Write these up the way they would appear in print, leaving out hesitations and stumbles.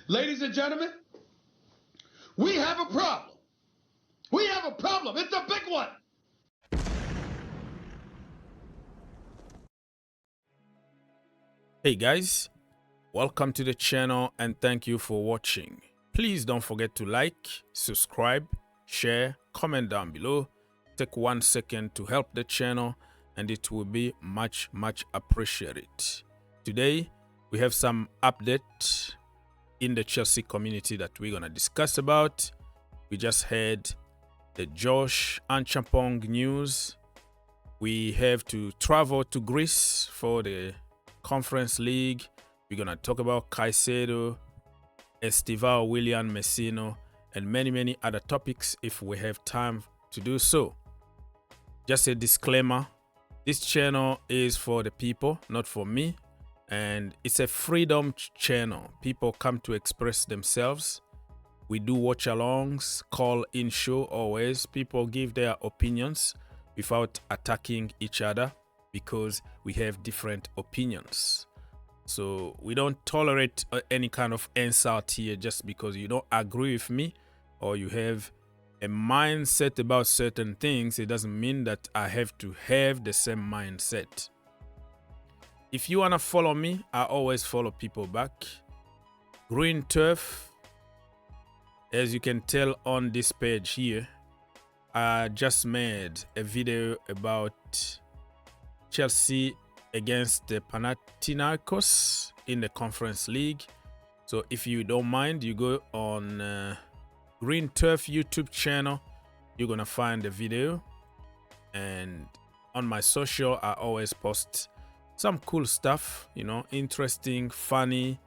Ladies and gentlemen, we have a problem. We have a problem. It's a big one. Hey guys, welcome to the channel and thank you for watching. Please don't forget to like, subscribe, share, comment down below. Take 1 second to help the channel and it will be much appreciated. Today we have some update in the Chelsea community that we're gonna discuss about. We just heard the Josh Acheampong news. We have to travel to Greece for the Conference League. We're gonna talk about Caicedo, Estevao, Willian, Messino, and many other topics if we have time to do so. Just a disclaimer, this channel is for the people, not for me, and it's a freedom channel. People come to express themselves. We do watch-alongs, call-in show always. People give their opinions without attacking each other because we have different opinions. So we don't tolerate any kind of insult here just because you don't agree with me or you have a mindset about certain things. It doesn't mean that I have to have the same mindset. If you want to follow me, I always follow people back. Green Turf, as you can tell on this page here, I just made a video about Chelsea against the Panathinaikos in the Conference League. So if you don't mind, you go on Green Turf YouTube channel, you're gonna find the video. And on my social, I always post some cool stuff, you know, interesting, funny,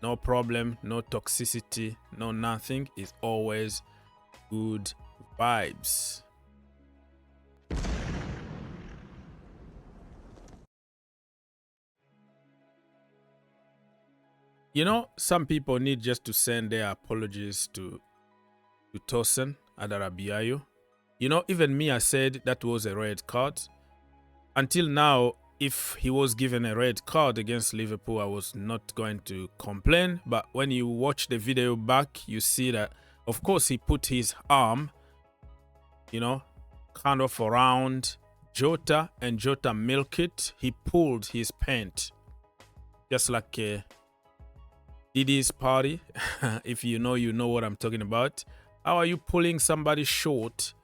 no problem, no toxicity, no nothing. It's always good vibes. You know, some people need just to send their apologies to Tosin Adarabiayo. You know, even me, I said that was a red card. Until now, if he was given a red card against Liverpool, I was not going to complain. But when you watch the video back, you see that, of course, he put his arm, you know, kind of around Jota, and Jota milked it. He pulled his pant, just like Didi's party. If you know what I'm talking about. How are you pulling somebody short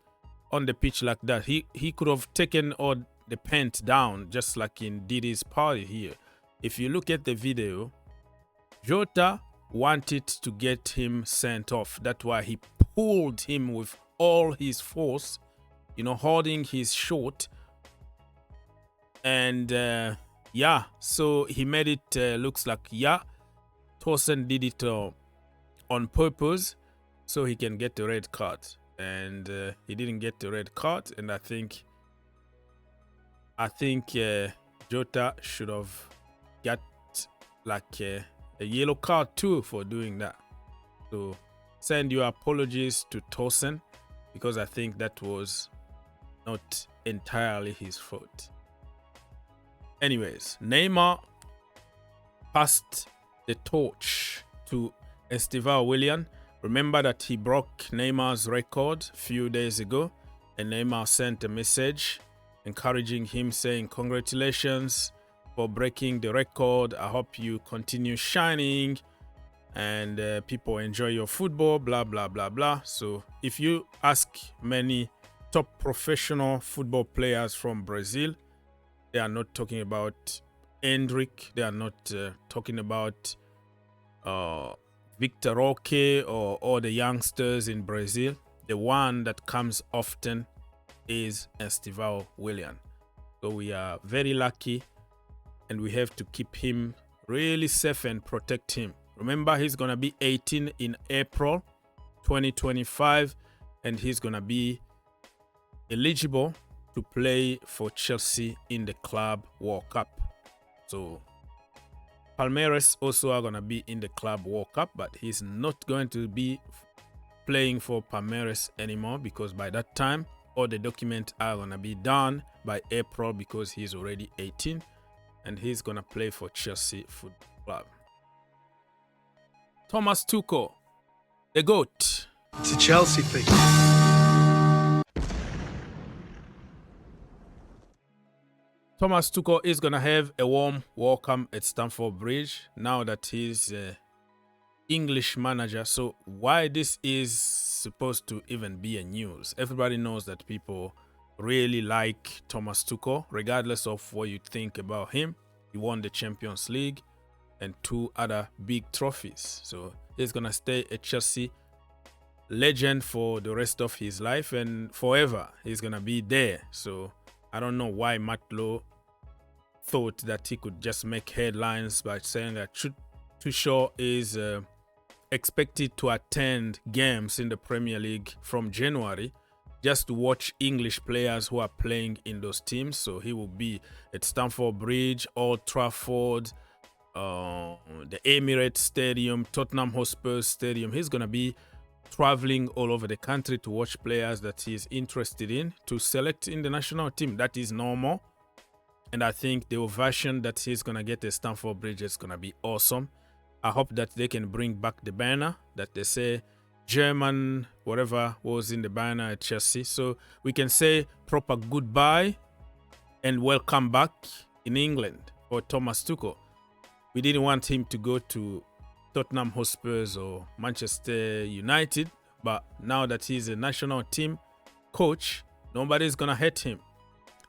on the pitch like that? He could have taken the pant down, just like in Didi's party here. If you look at the video, Jota wanted to get him sent off. That's why he pulled him with all his force, you know, holding his short. And yeah, so he made it looks like, yeah, Tosin did it on purpose so he can get the red card. And he didn't get the red card, and I think Jota should have got like a yellow card too for doing that. So send your apologies to Tosin, because I think that was not entirely his fault. Anyways, Neymar passed the torch to Estevao Willian. Remember that he broke Neymar's record a few days ago, and Neymar sent a message encouraging him, saying, "Congratulations for breaking the record. I hope you continue shining and people enjoy your football, blah blah blah." So if you ask many top professional football players from Brazil, they are not talking about Hendrick, they are not talking about Victor Roque or all the youngsters in Brazil. The one that comes often is Estevao Willian. So we are very lucky, and we have to keep him really safe and protect him. Remember, he's gonna be 18 in April 2025, and he's gonna be eligible to play for Chelsea in the Club World Cup. So Palmeiras also are gonna be in the Club World Cup, but he's not going to be playing for Palmeiras anymore, because by that time all the documents are gonna be done by April, because he's already 18 and he's gonna play for Chelsea Football Club. Thomas Tuchel, the GOAT. It's a Chelsea thing. Thomas Tuchel is going to have a warm welcome at Stamford Bridge now that he's English manager. So why this is supposed to even be a news? Everybody knows that people really like Thomas Tuchel, regardless of what you think about him. He won the Champions League and 2 other big trophies. So he's going to stay a Chelsea legend for the rest of his life and forever. He's going to be there. So I don't know why Matt Lowe thought that he could just make headlines by saying that Tuchel is expected to attend games in the Premier League from January just to watch English players who are playing in those teams. So he will be at Stamford Bridge, Old Trafford, the Emirates Stadium, Tottenham Hotspur Stadium. He's going to be traveling all over the country to watch players that he's interested in to select in the national team. That is normal. And I think the ovation that he's going to get at Stamford Bridge is going to be awesome. I hope that they can bring back the banner that they say German, whatever was in the banner at Chelsea. So we can say proper goodbye and welcome back in England for Thomas Tuchel. We didn't want him to go to Tottenham Hotspurs or Manchester United, but now that he's a national team coach, nobody's going to hate him.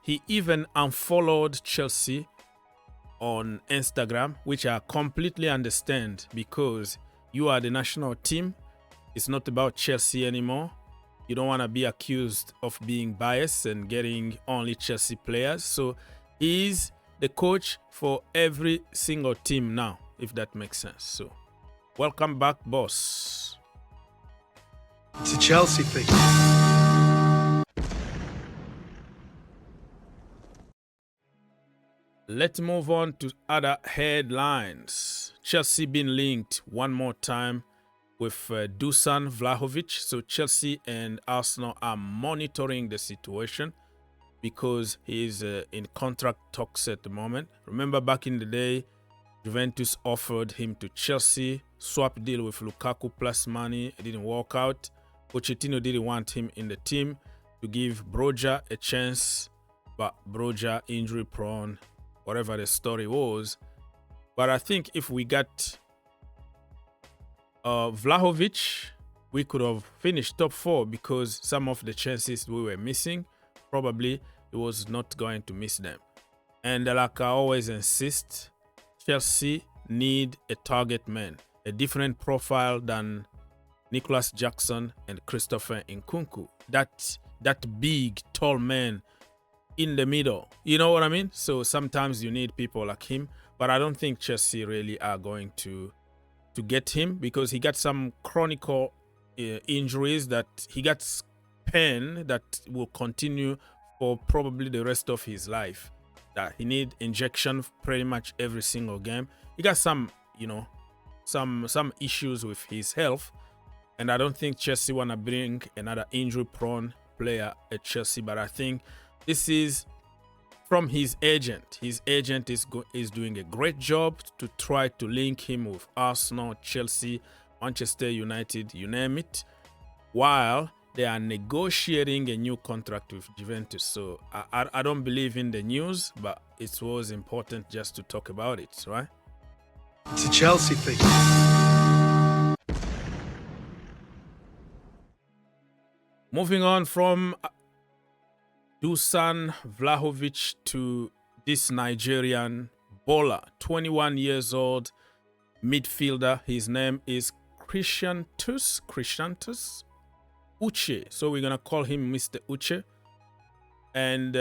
He even unfollowed Chelsea on Instagram, which I completely understand because you are the national team. It's not about Chelsea anymore. You don't want to be accused of being biased and getting only Chelsea players. So he's the coach for every single team now, if that makes sense. So welcome back, boss. It's a Chelsea thing. Let's move on to other headlines. Chelsea been linked one more time with Dusan Vlahovic. So Chelsea and Arsenal are monitoring the situation because he's in contract talks at the moment. Remember back in the day, Juventus offered him to Chelsea, swap deal with Lukaku plus money. It didn't work out. Pochettino didn't want him in the team to give Broja a chance, but Broja injury prone, whatever the story was. But I think if we got Vlahovic, we could have finished top 4 because some of the chances we were missing, probably he was not going to miss them. And like I always insist, Chelsea need a target man, a different profile than Nicholas Jackson and Christopher Nkunku. That big, tall man in the middle. You know what I mean? So sometimes you need people like him. But I don't think Chelsea really are going to get him because he got some chronic injuries that he got pain that will continue for probably the rest of his life. That he need injection pretty much every single game. He got some, some issues with his health. And I don't think Chelsea want to bring another injury-prone player at Chelsea. But I think this is from his agent. His agent is doing a great job to try to link him with Arsenal, Chelsea, Manchester United, you name it, while they are negotiating a new contract with Juventus. So I don't believe in the news, but it was important just to talk about it, right? It's a Chelsea thing. Moving on from Dusan Vlahovic to this Nigerian bowler, 21 years old midfielder. His name is Christiantus Uche. So we're going to call him Mr. Uche. And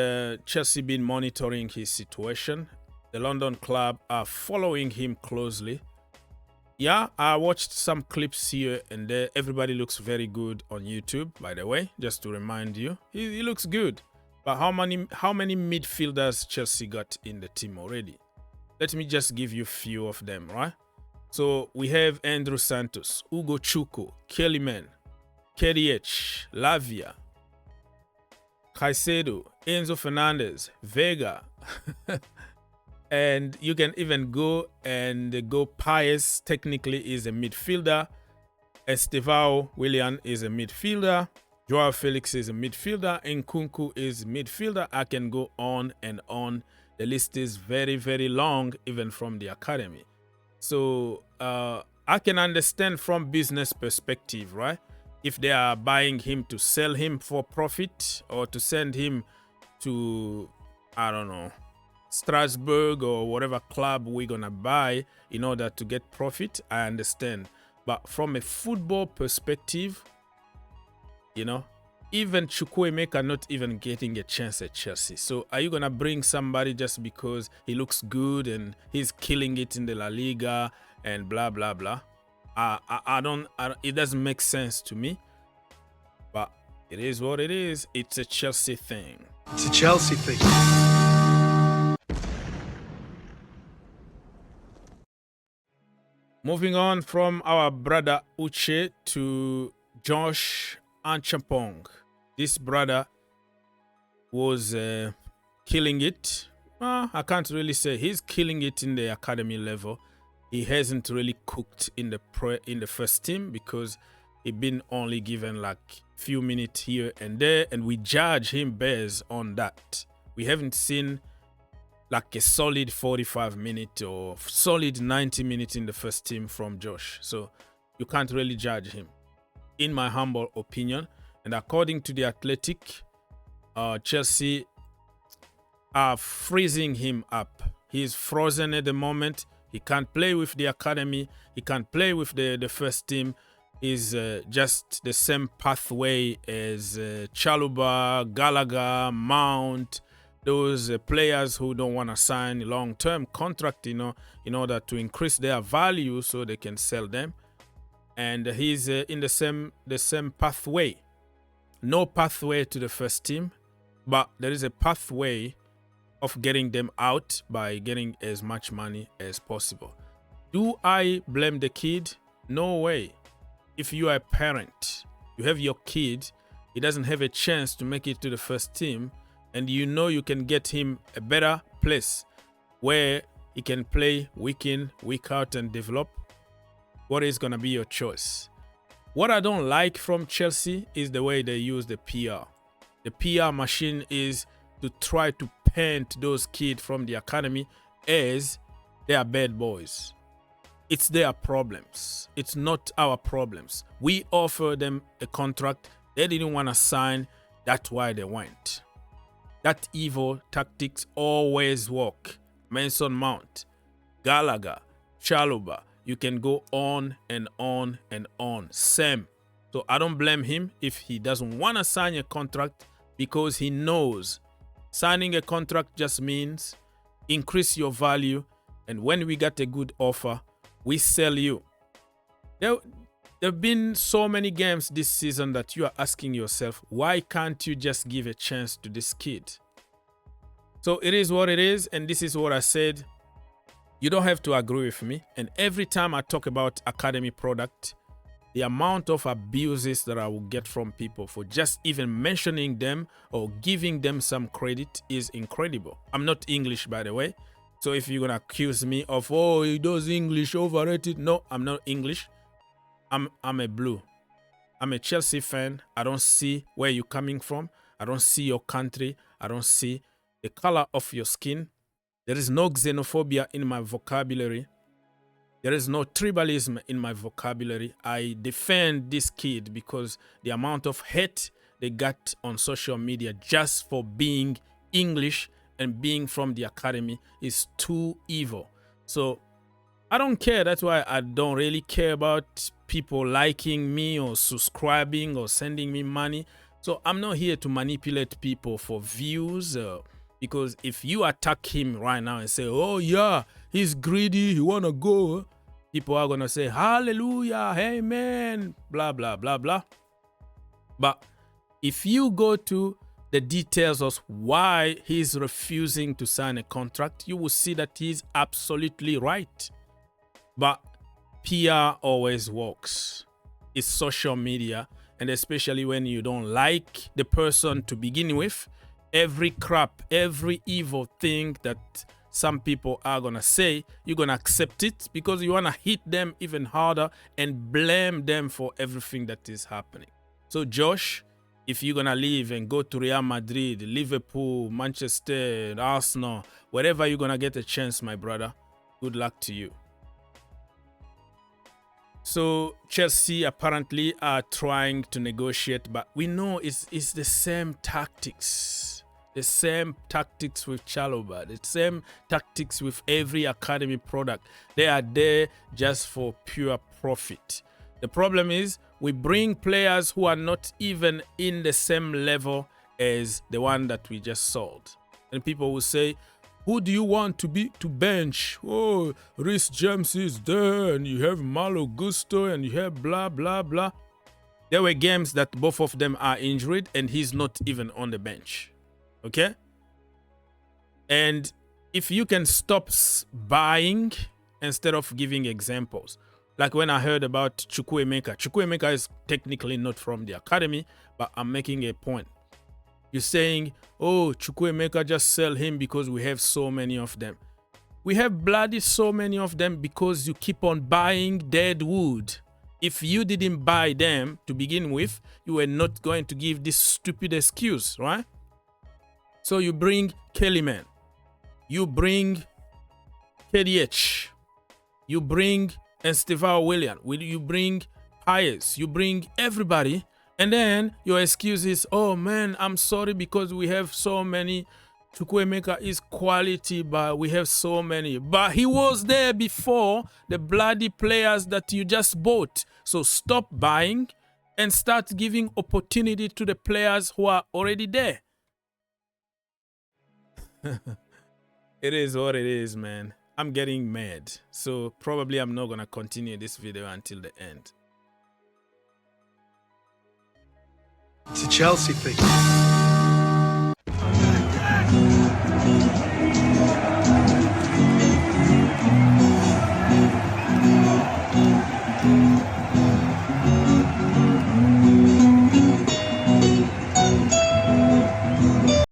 Chelsea been monitoring his situation. The London club are following him closely. Yeah, I watched some clips here and there. Everybody looks very good on YouTube, by the way, just to remind you. He looks good. But how many midfielders Chelsea got in the team already? Let me just give you a few of them, right? So we have Andrew Santos, Ugo Chuku, Kellyman, KDH, Lavia, Caicedo, Enzo Fernandez, Vega, And you can even go Pies technically is a midfielder. Estevao Willian is a midfielder. Joao Felix is a midfielder. Nkunku is midfielder. I can go on and on. The list is very, very long, even from the academy. So I can understand from business perspective, right? If they are buying him to sell him for profit or to send him to, I don't know, Strasbourg or whatever club we're going to buy in order to get profit, I understand. But from a football perspective, you know, even Chukwuemeka not even getting a chance at Chelsea. So are you going to bring somebody just because he looks good and he's killing it in the La Liga and blah, blah, blah? It doesn't make sense to me. But it is what it is. It's a Chelsea thing. It's a Chelsea thing. Moving on from our brother Uche to Josh Acheampong. This brother was killing it. I can't really say he's killing it in the academy level. He hasn't really cooked in the first team because he been only given like few minutes here and there, and we judge him based on that. We haven't seen like a solid 45 minutes or solid 90 minutes in the first team from Josh. So you can't really judge him, in my humble opinion. And according to The Athletic, Chelsea are freezing him up. He's frozen at the moment. He can't play with the academy. He can't play with the first team. He's just the same pathway as Chaluba, Gallagher, Mount, those players who don't want to sign a long-term contract, you know, in order to increase their value so they can sell them. And he's in the same pathway. No pathway to the first team, but there is a pathway of getting them out by getting as much money as possible. Do I blame the kid? No way. If you are a parent, you have your kid, he doesn't have a chance to make it to the first team, and you know you can get him a better place where he can play week in, week out and develop, what is going to be your choice? What I don't like from Chelsea is the way they use the PR. The PR machine is to try to paint those kids from the academy as they are bad boys. It's their problems. It's not our problems. We offer them a contract. They didn't want to sign. That's why they went. That evil tactics always work. Mason Mount, Gallagher, Chaluba. You can go on and on and on. Same. So I don't blame him if he doesn't want to sign a contract, because he knows signing a contract just means increase your value, and when we get a good offer, we sell you. There have been so many games this season that you are asking yourself, why can't you just give a chance to this kid? So it is what it is, and this is what I said. You don't have to agree with me. And every time I talk about academy product, the amount of abuses that I will get from people for just even mentioning them or giving them some credit is incredible. I'm not English, by the way. So if you're going to accuse me of, oh, he does English, overrated. No, I'm not English. I'm a blue. I'm a Chelsea fan. I don't see where you're coming from. I don't see your country. I don't see the color of your skin. There is no xenophobia in my vocabulary. There is no tribalism in my vocabulary. I defend this kid because the amount of hate they got on social media just for being English and being from the academy is too evil. So I don't care. That's why I don't really care about people liking me or subscribing or sending me money. So I'm not here to manipulate people for views. Because if you attack him right now and say, oh yeah, he's greedy, he wanna go, people are gonna say, hallelujah, amen, blah, blah, blah, blah. But if you go to the details of why he's refusing to sign a contract, you will see that he's absolutely right. But PR always works. It's social media, and especially when you don't like the person to begin with, every crap, every evil thing that some people are going to say, you're going to accept it because you want to hit them even harder and blame them for everything that is happening. So Josh, if you're going to leave and go to Real Madrid, Liverpool, Manchester, Arsenal, wherever you're going to get a chance, my brother, good luck to you. So Chelsea apparently are trying to negotiate, but we know it's the same tactics. The same tactics with Chalobah, the same tactics with every academy product. They are there just for pure profit. The problem is we bring players who are not even in the same level as the one that we just sold. And people will say, who do you want to bench? Oh, Reece James is there, and you have Malo Gusto, and you have blah, blah, blah. There were games that both of them are injured, and he's not even on the bench. Okay? And if you can stop buying instead of giving examples. Like when I heard about Chukwuemeka. Chukwuemeka is technically not from the academy, but I'm making a point. You're saying, oh, Chukwuemeka, just sell him because we have so many of them. We have bloody so many of them because you keep on buying dead wood. If you didn't buy them to begin with, you were not going to give this stupid excuse, right? So you bring Kellyman, you bring KDH, you bring Estevao Willian, you bring Hayes, you bring everybody, and then your excuse is, oh man, I'm sorry because we have so many. Chukwuemeka is quality, but we have so many. But he was there before the bloody players that you just bought. So stop buying and start giving opportunity to the players who are already there. It is what it is, man. I'm getting mad. So probably I'm not going to continue this video until the end. It's a Chelsea thing.